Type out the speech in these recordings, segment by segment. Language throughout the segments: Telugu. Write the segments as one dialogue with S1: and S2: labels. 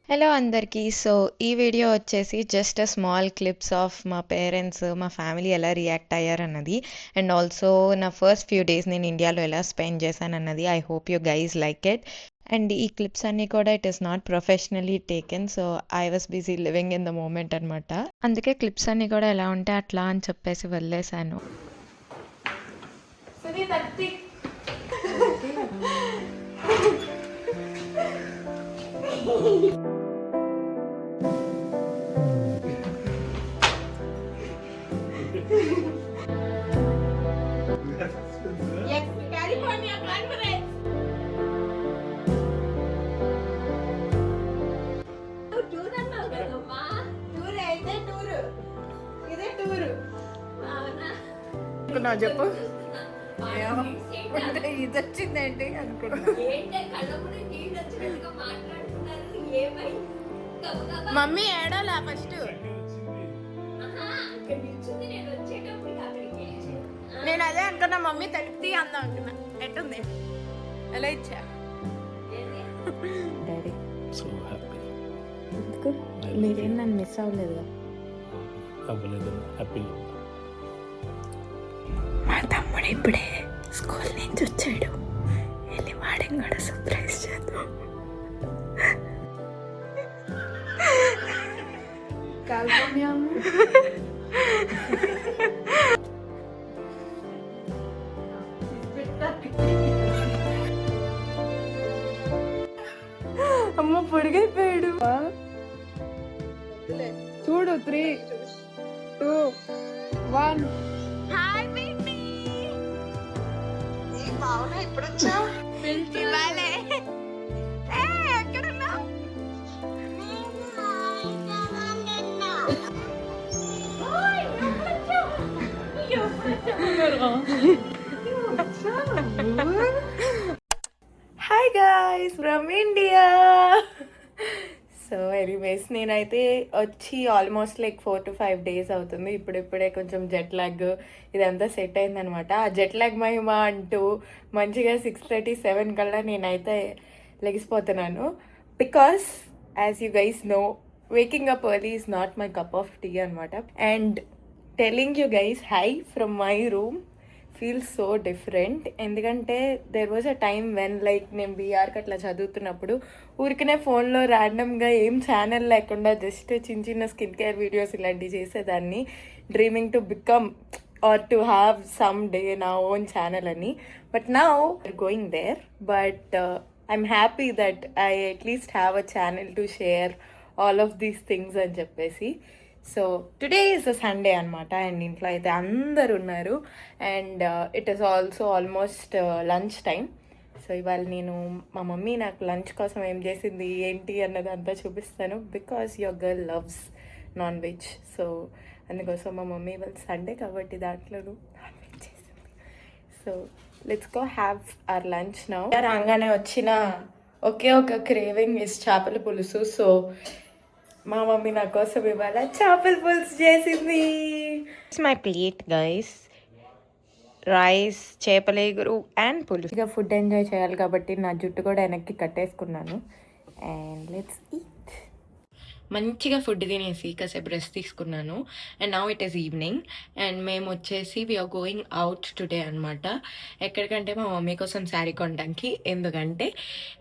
S1: హలో అందరికీ. సో, ఈ వీడియో వచ్చేసి జస్ట్ స్మాల్ క్లిప్స్ ఆఫ్ మా పేరెంట్స్, మా ఫ్యామిలీ ఎలా రియాక్ట్ అయ్యారన్నది. అండ్ ఆల్సో నా ఫస్ట్ ఫ్యూ డేస్ నేను ఇండియాలో ఎలా స్పెండ్ చేశానన్నది. I hope you guys like it. And ఈ క్లిప్స్ అన్నీ కూడా it is not professionally taken. So, I was busy living in the moment అనమాట. అందుకే క్లిప్స్ అన్నీ కూడా ఎలా ఉంటే అట్లా అని చెప్పేసి వదిలేశాను.
S2: చెప్పు ఇది వచ్చిందేంటి అనుకున్నా. మమ్మీ ఏడాలా ఫస్ట్ నేను అదే అనుకున్నా. మమ్మీ తడిపి అందా అనుకున్నా. ఎట్టుంది ఎలా ఇచ్చా డాడీ?
S3: So happy.
S2: మీరేం నన్ను మిస్ అవ్వలేదు.
S3: హ్యాపీ.
S2: మా తమ్ముడు ఇప్పుడే స్కూల్ నుంచి వచ్చాడు. వెళ్ళి వాడిని కూడా సర్ప్రైజ్ చేద్దాం. అమ్మ పొడిగైపోయాడు. చూడు 3, 2, 1. ఇప్పుడు hi guys from India. So anyways నేనైతే వచ్చి ఆల్మోస్ట్ లైక్ 4 to 5 days అవుతుంది. ఇప్పుడిప్పుడే కొంచెం జెట్ లాగ్ ఇదంతా సెట్ అయిందనమాట. ఆ జెట్ లాగ్ మహిమ అంటూ మంచిగా 6:30, 7 కల్లా నేనైతే లెగిసిపోతున్నాను. Because as you guys know, waking up early is not my cup of tea అనమాట. And telling you guys hi from my room feels so different. ఎందుకంటే there was a time when like నేను బీఆర్కి అట్లా చదువుతున్నప్పుడు ఊరికనే ఫోన్లో ర్యాండమ్గా ఏం ఛానల్ లేకుండా జస్ట్ చిన్న చిన్న స్కిన్ కేర్ వీడియోస్ ఇలాంటివి చేసేదాన్ని, dreaming to become or to have some day నా ఓన్ ఛానల్ అని. But now going there. But I'm happy that I at least have a channel to share all of these things అని చెప్పేసి. So today is a Sunday అనమాట. అండ్ ఇంట్లో అయితే అందరు ఉన్నారు. And it is also almost lunch time. So ఇవాళ నేను మా మమ్మీ నాకు లంచ్ కోసం ఏం చేసింది ఏంటి అన్నది అంతా చూపిస్తాను. Because your girl loves non veg. So అందుకోసం మా మమ్మీ ఇవాళ సండే కాబట్టి దాంట్లోనూ నాన్ వెజ్ చేసింది. So let's go have our lunch now. రాగానే వచ్చిన ఒకే ఒక క్రేవింగ్ ఇస్ చేపల పులుసు. సో మా మమ్మీ నా కోసం ఇవాళ చేపల పులుసు చేసింది. It's my plate guys. Rice, చేపల ఎగురు అండ్ పులుసు. ఇక ఫుడ్ ఎంజాయ్ చేయాలి కాబట్టి నా జుట్టు కూడా వెనక్కి కట్టేసుకున్నాను. And let's eat. మంచిగా ఫుడ్ తినేసి కాసేపు రెస్ట్ తీసుకున్నాను. And now it is evening. And మేము వచ్చేసి వీఆర్ గోయింగ్ అవుట్ టుడే అనమాట. ఎక్కడికంటే మా మమ్మీ కోసం శారీ కొనడానికి. ఎందుకంటే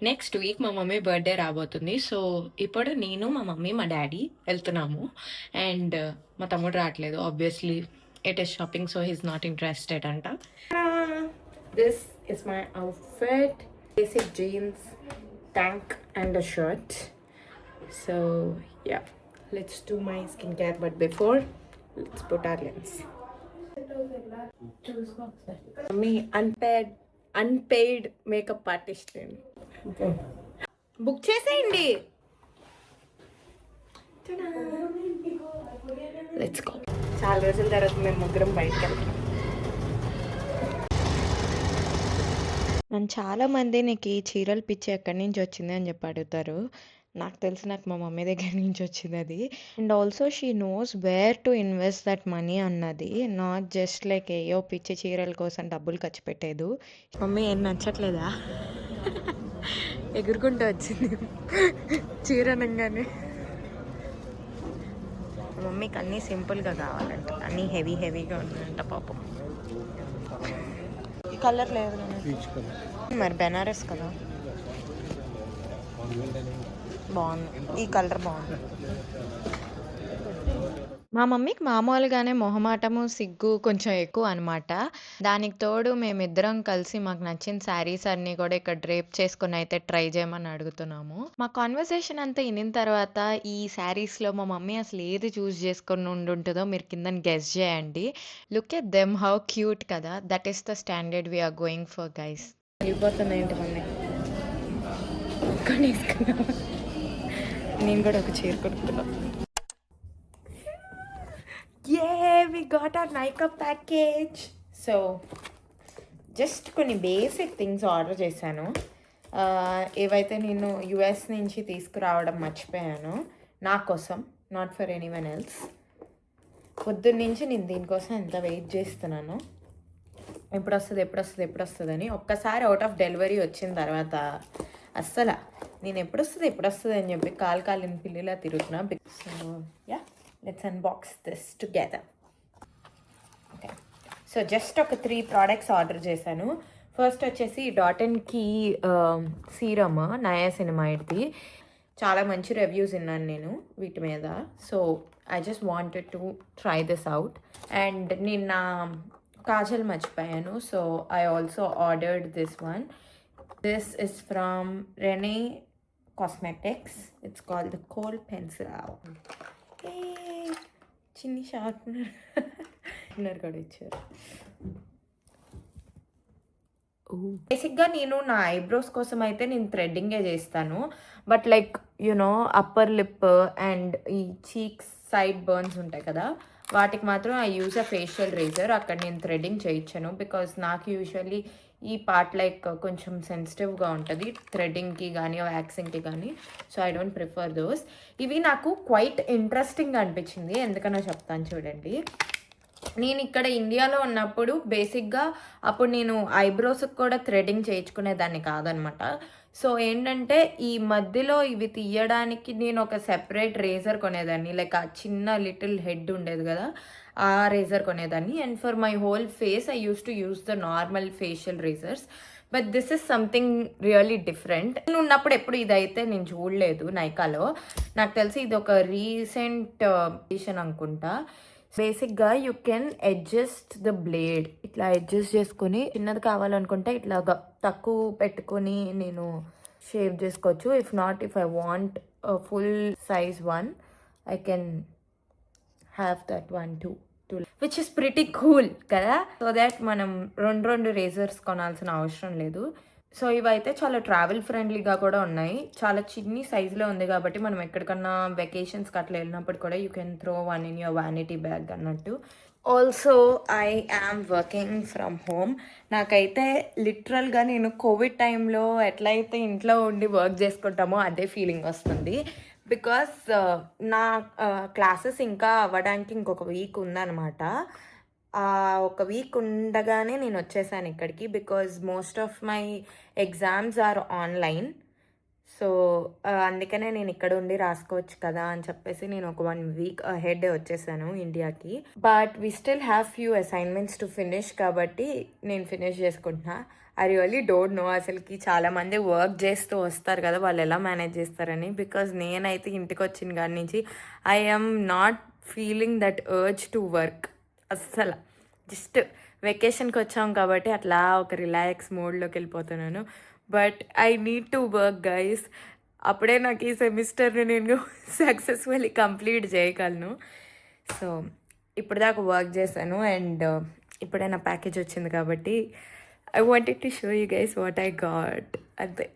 S2: నెక్స్ట్ వీక్ మా మమ్మీ బర్త్డే రాబోతుంది. సో ఇప్పుడు నేను, మా మమ్మీ, మా డాడీ వెళ్తున్నాము. అండ్ మా తమ్ముడు రావట్లేదు. Obviously it is shopping, so he's not interested అంట. This is my outfit. Basic jeans, tank and a shirt. So yeah, let's do my skincare, but before let's put our lens. Me unpaid makeup artist. Book చేసేయండి. Let's go. చాలా రోజుల తర్వాత మేము ముగ్గురం బయటకు వెళ్తాం.
S1: నన్ను చాలామంది నీకు ఈ చీరల పిచ్చి ఎక్కడి నుంచి వచ్చింది అని చెప్పి అడుగుతారు. నాకు తెలిసి నాకు మా మమ్మీ దగ్గర నుంచి వచ్చింది అది. And also she knows wear to invest that money అన్నది. నాట్ జస్ట్ లైక్ ఏయో పిచ్చి చీరల కోసం డబ్బులు ఖర్చు పెట్టేదు. మమ్మీ ఏం నచ్చట్లేదా?
S2: ఎగురుకుంటూ వచ్చింది చీరనంగానే. మమ్మీకి అన్నీ సింపుల్గా కావాలంట, అన్నీ హెవీగా ఉన్నాయంట పాపం. ఈ కలర్ లేదు కదా, మరి బెనారస్ కదా, బాగుంది, ఈ కలర్ బాగుంది. మా మమ్మీకి మామూలుగానే మొహమాటము, సిగ్గు కొంచెం ఎక్కువ అనమాట. దానికి తోడు మేమిద్దరం కలిసి మాకు నచ్చిన శారీస్ అన్నీ కూడా ఇక్కడ డ్రేప్ చేసుకొని అయితే ట్రై చేయమని అడుగుతున్నాము. మా కాన్వర్సేషన్ అంతా ఇనిన తర్వాత ఈ శారీస్లో మా మమ్మీ అసలు ఏది చూస్ చేసుకొని ఉండుంటుందో మీరు కింద గెస్ చేయండి. Look at them, how cute కదా. That is the standard we're going for guys. వెళ్ళిపోతుంది ఏంటి మమ్మీ, నేను కూడా ఒక చీర కొనుక్కున్నా. Yeah, we got our Nykaa package. So, just కొన్ని బేసిక్ థింగ్స్ ఆర్డర్ చేశాను. ఏవైతే నేను యుఎస్ నుంచి తీసుకురావడం మర్చిపోయాను నా కోసం, నాట్ ఫర్ ఎనీవన్ ఎల్స్. పొద్దున్న నుంచి నేను దీనికోసం ఎంత వెయిట్ చేస్తున్నాను, ఎప్పుడు వస్తుంది అని. ఒక్కసారి అవుట్ ఆఫ్ డెలివరీ వచ్చిన తర్వాత అస్సలు నేను ఎప్పుడు వస్తుంది అని చెప్పి కాలిన పిల్లిలా తిరుగుతున్నా. So yeah, let's unbox this together. Okay, so just ఒక 3 ప్రోడక్ట్స్ ఆర్డర్ చేశాను. ఫస్ట్ వచ్చేసి డాట్ అండ్ కీ సీరమ్, నయాసినమైడ్ది. చాలా మంచి రివ్యూస్ విన్నాను నేను వీటి మీద. So I just wanted to try this out. And నేను నా కాజల్ మర్చిపోయాను, so I also ordered this one. This is from Rene cosmetics. It's called the coal pencil. చిన్ని షార్ప్నర్ కూడా ఇచ్చారు. బేసిక్గా నేను నా ఐబ్రోస్ కోసం అయితే నేను థ్రెడ్డింగే చేస్తాను. But like you know upper lip and ఈ చీక్స్ సైడ్ బర్న్స్ ఉంటాయి కదా, వాటికి మాత్రం I use a facial razor. అక్కడ నేను థ్రెడ్డింగ్ చేయించాను బికాస్ నాకు యూజువల్లీ ఈ పార్ట్ లైక్ కొంచెం సెన్సిటివ్గా ఉంటుంది థ్రెడ్డింగ్కి కానీ వ్యాక్సింగ్కి కానీ. So I don't prefer those. ఇవి నాకు క్వైట్ ఇంట్రెస్టింగ్ అనిపించింది, ఎందుకనో చెప్తాను చూడండి. నేను ఇక్కడ ఇండియాలో ఉన్నప్పుడు బేసిక్గా అప్పుడు నేను ఐబ్రోస్కి కూడా థ్రెడ్డింగ్ చేయించుకునేదాన్ని కాదనమాట. సో ఏంటంటే ఈ మధ్యలో ఇవి తీయడానికి నేను ఒక సెపరేట్ రేజర్ కొనేదాన్ని, లైక్ ఆ చిన్న లిటిల్ హెడ్ ఉండేది కదా, ఆ రేజర్ కొనేదాన్ని. And for my whole face I use to use the normal facial razors. But this is something really different. నేను ఉన్నప్పుడు ఎప్పుడు ఇదైతే నేను చూడలేదు నైకాలో. నాకు తెలిసి ఇది ఒక రీసెంట్ ఎడిషన్ అనుకుంటా. బేసిక్గా you can adjust the blade, ఇట్లా అడ్జస్ట్ చేసుకొని చిన్నది కావాలనుకుంటే ఇట్లా తక్కువ పెట్టుకొని నేను షేవ్ చేసుకోవచ్చు. If not, if I want full size one, I can have that one two, which is pretty cool కదా. సో దాట్ మనం రెండు రేజర్స్ కొనాల్సిన అవసరం లేదు. సో ఇవైతే చాలా ట్రావెల్ ఫ్రెండ్లీగా కూడా ఉన్నాయి. చాలా చిన్ని సైజులో ఉంది కాబట్టి మనం ఎక్కడికన్నా వెకేషన్స్కి అట్లా వెళ్ళినప్పుడు కూడా you can throw one in your vanity bag అన్నట్టు. Also I am working from home. నాకైతే లిటరల్గా నేను కోవిడ్ టైంలో ఎట్లయితే ఇంట్లో ఉండి వర్క్ చేసుకుంటామో అదే ఫీలింగ్ వస్తుంది. బికాస్ నా క్లాసెస్ ఇంకా అవ్వడానికి ఇంకొక వీక్ ఉందన్నమాట. ఒక వీక్ ఉండగానే నేను వచ్చేసాను ఇక్కడికి, because most of my exams are online. So అందుకనే నేను ఇక్కడ ఉండి రాసుకోవచ్చు కదా అని చెప్పేసి నేను ఒక 1 వీక్ అహెడ్ వచ్చేసాను ఇండియాకి. But we still have few assignments to finish, కాబట్టి నేను ఫినిష్ చేసుకుంటున్నా. ఐ రియల్లీ డోంట్ నో అసలుకి చాలామంది వర్క్ చేస్తూ వస్తారు కదా, వాళ్ళు ఎలా మేనేజ్ చేస్తారని. బికాజ్ నేనైతే ఇంటికి వచ్చిన కాడి నుంచి I am not feeling that urge to work అస్సలు. జస్ట్ వెకేషన్కి వచ్చాం కాబట్టి అట్లా ఒక రిలాక్స్ మోడ్లోకి వెళ్ళిపోతున్నాను. But I need to work guys, అప్పుడే నాకు ఈ సెమిస్టర్ని నేను సక్సెస్ఫుల్లీ కంప్లీట్ చేయగలను. సో ఇప్పుడు దాకా వర్క్ చేశాను అండ్ ఇప్పుడే నా ప్యాకేజ్ వచ్చింది కాబట్టి I wanted to show you guys what I got. అంతే.